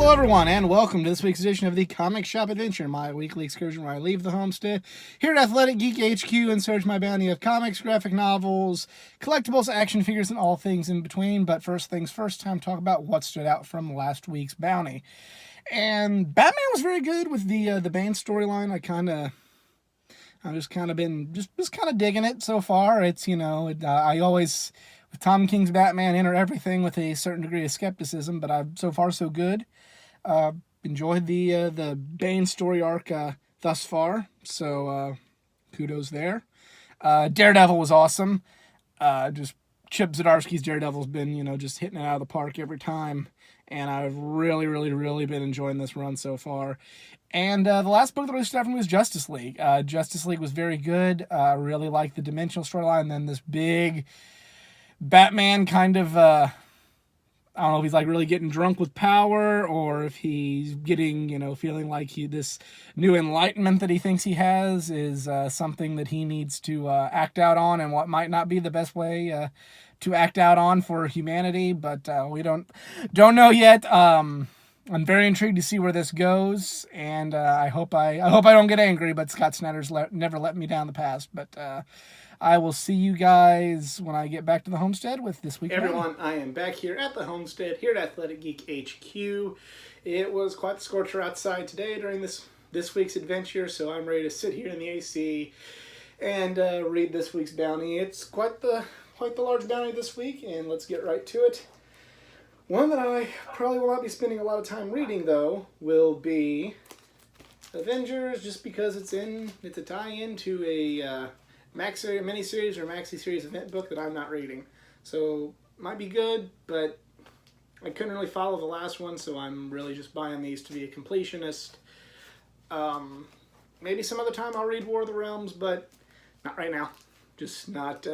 Hello, everyone, and welcome to this week's edition of the Comic Shop Adventure, my weekly excursion where I leave the homestead here at Athletic Geek HQ and search my bounty of comics, graphic novels, collectibles, action figures, and all things in between. But first things first, time to talk about what stood out from last week's bounty. And Batman was very good with the Bane storyline. I've just kind of been just kind of digging it so far. It's I always with Tom King's Batman enter everything with a certain degree of skepticism, but I've so far so good. Enjoyed the Bane story arc thus far, so kudos there. Daredevil was awesome. Just Chip Zdarsky's Daredevil's been just hitting it out of the park every time, and I've really been enjoying this run so far. And the last book that really stood out for me was Justice League. Justice League was very good. Really liked the dimensional storyline, and then this big Batman kind of, I don't know if he's like really getting drunk with power or if he's getting, feeling like this new enlightenment that he thinks he has is something that he needs to act out on, and what might not be the best way to act out on for humanity, but we don't know yet. I'm very intrigued to see where this goes, and I hope I don't get angry, but Scott Snyder's never let me down in the past, but I will see you guys when I get back to the homestead with this week. Hey everyone, I am back here at the homestead, here at Athletic Geek HQ. It was quite the scorcher outside today during this week's adventure, so I'm ready to sit here in the AC and read this week's bounty. It's quite the large bounty this week, and let's get right to it. One that I probably will not be spending a lot of time reading, though, will be Avengers, just because it's a tie-in to a mini-series or maxi-series event book that I'm not reading. So, might be good, but I couldn't really follow the last one, so I'm really just buying these to be a completionist. Maybe some other time I'll read War of the Realms, but not right now. Just not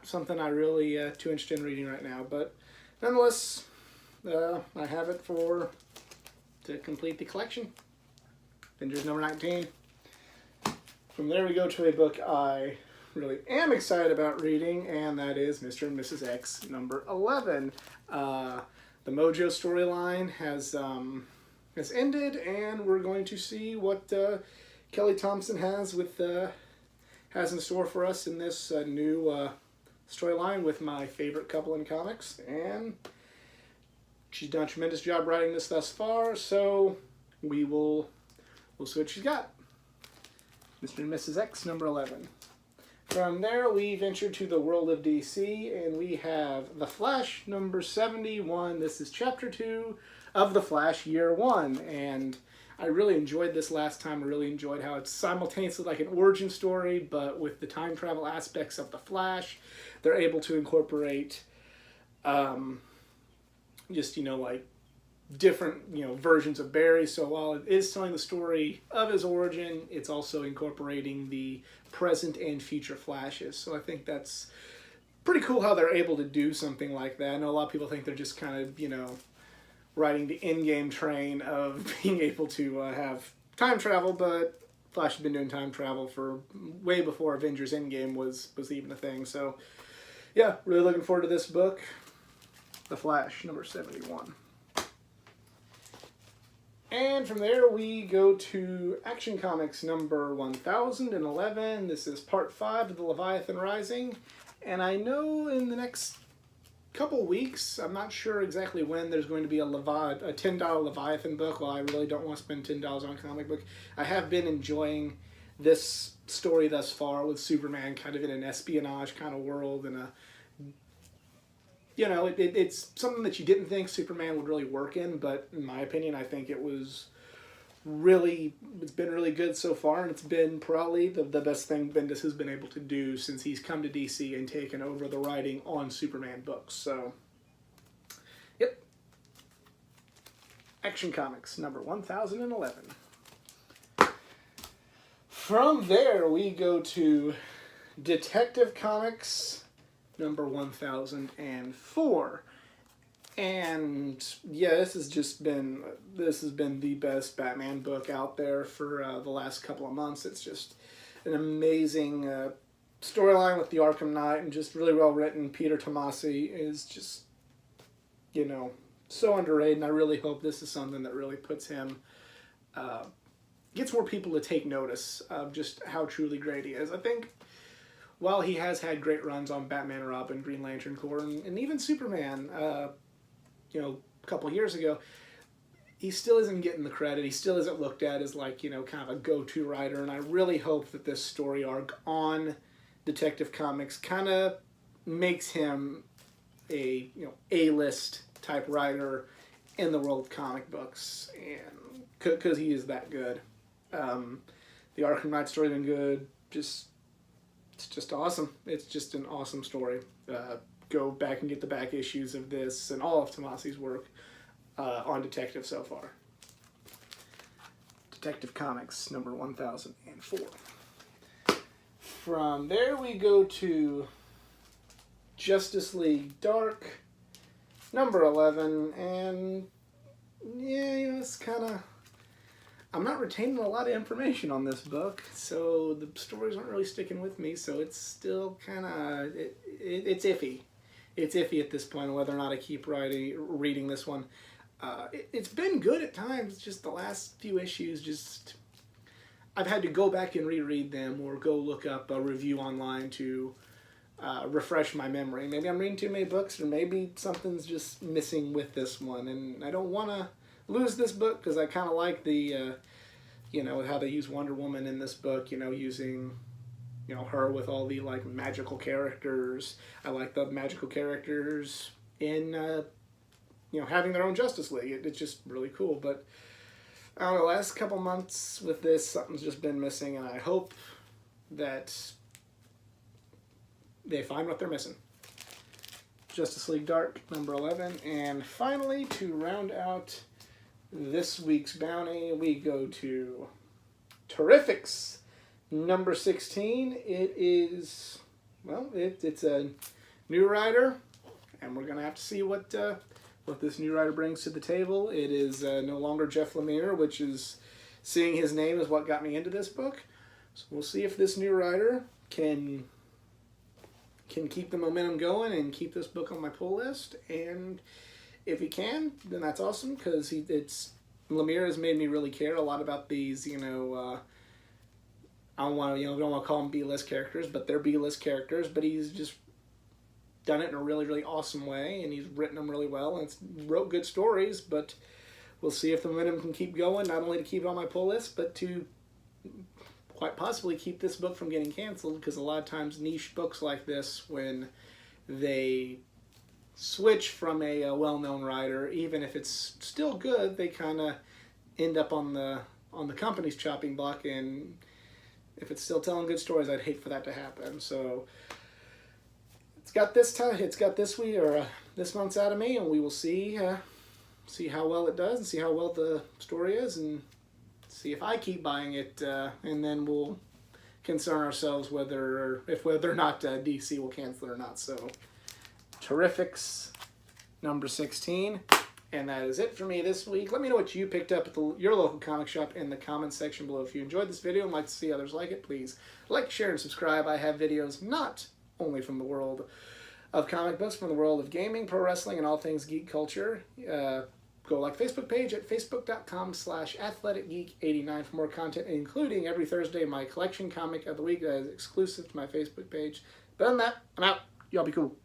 something I really too interested in reading right now. But nonetheless, I have it to complete the collection. Avengers number 19. From there we go to a book I really am excited about reading, and that is Mr. and Mrs. X number 11. The Mojo storyline has ended, and we're going to see what Kelly Thompson has in store for us in this new storyline with my favorite couple in comics, and she's done a tremendous job writing this thus far, so we'll see what she's got. Mr. and Mrs. X, number 11. From there, we venture to the world of DC, and we have The Flash, number 71. This is Chapter 2 of The Flash, Year 1, and I really enjoyed this last time. I really enjoyed how it's simultaneously like an origin story, but with the time travel aspects of The Flash, they're able to incorporate like different versions of Barry. So while it is telling the story of his origin, it's also incorporating the present and future Flashes. So I think that's pretty cool how they're able to do something like that. I know a lot of people think they're just kind of riding the in-game train of being able to have time travel, but Flash has been doing time travel for way before Avengers Endgame was even a thing. So yeah, really looking forward to this book, The Flash, number 71. And from there we go to Action Comics number 1011. This is part 5 of the Leviathan Rising. And I know in the next couple weeks, I'm not sure exactly when, there's going to be a $10 Leviathan book. Well, I really don't want to spend $10 on a comic book. I have been enjoying this story thus far with Superman kind of in an espionage kind of world, and it's something that you didn't think Superman would really work in, but in my opinion, I think it's been really good so far, and it's been probably the best thing Bendis has been able to do since he's come to DC and taken over the writing on Superman books. So, yep. Action Comics, number 1011. From there, we go to Detective Comics, number 1004. And yeah, this has been the best Batman book out there for the last couple of months. It's just an amazing storyline with the Arkham Knight, and just really well written. Peter Tomasi is just so underrated, and I really hope this is something that really puts him, gets more people to take notice of just how truly great he is. I think while he has had great runs on Batman, Robin, Green Lantern Corps, and even Superman, you know, a couple years ago, he still isn't getting the credit. He still isn't looked at as like, you know, kind of a go-to writer, and I really hope that this story arc on Detective Comics kind of makes him a, you know, A-list type writer in the world of comic books, and because he is that good. The Arkham Knight story's been good. It's just awesome. It's just an awesome story. Go back and get the back issues of this and all of Tomasi's work on Detective so far. Detective Comics number 1004. From there we go to Justice League Dark number 11, and yeah, you know, it's kind of, I'm not retaining a lot of information on this book, so the stories aren't really sticking with me, so it's still kind of, it's iffy. It's iffy at this point whether or not I keep reading this one. It's been good at times, just the last few issues, just, I've had to go back and reread them or go look up a review online to refresh my memory. Maybe I'm reading too many books, or maybe something's just missing with this one, and I don't want to lose this book because I kind of like the, you know, how they use Wonder Woman in this book, you know, using, you know, her with all the, like, magical characters. I like the magical characters in, you know, having their own Justice League. It's just really cool, but I don't know, the last couple months with this, something's just been missing, and I hope that they find what they're missing. Justice League Dark, number 11. And finally, to round out this week's bounty, we go to Terrifics, number 16. It is, well, it's a new writer, and we're going to have to see what this new writer brings to the table. It is no longer Jeff Lemire, which is, seeing his name is what got me into this book. So we'll see if this new writer can keep the momentum going and keep this book on my pull list. And if he can, then that's awesome, because Lemire has made me really care a lot about these, you know, I don't want to call them B-list characters, but they're B-list characters, but he's just done it in a really, really awesome way, and he's written them really well, and wrote good stories, but we'll see if the momentum can keep going, not only to keep it on my pull list, but to quite possibly keep this book from getting canceled, because a lot of times niche books like this, when they switch from a well-known writer, even if it's still good, they kind of end up on the company's chopping block, and if it's still telling good stories, I'd hate for that to happen. So it's got this week or this month's out of me, and we will see how well it does, and see how well the story is, and see if I keep buying it, and then we'll concern ourselves whether or not DC will cancel it or not. So Terrifics number 16, and that is it for me this week. Let me know what you picked up at your local comic shop in the comments section below. If you enjoyed this video and like to see others like it, please like, share, and subscribe. I have videos not only from the world of comic books, from the world of gaming, pro wrestling, and all things geek culture. Go like Facebook page at facebook.com/athleticgeek89 for more content, including every Thursday my collection comic of the week that is exclusive to my Facebook page. But other than that, I'm out. Y'all be cool.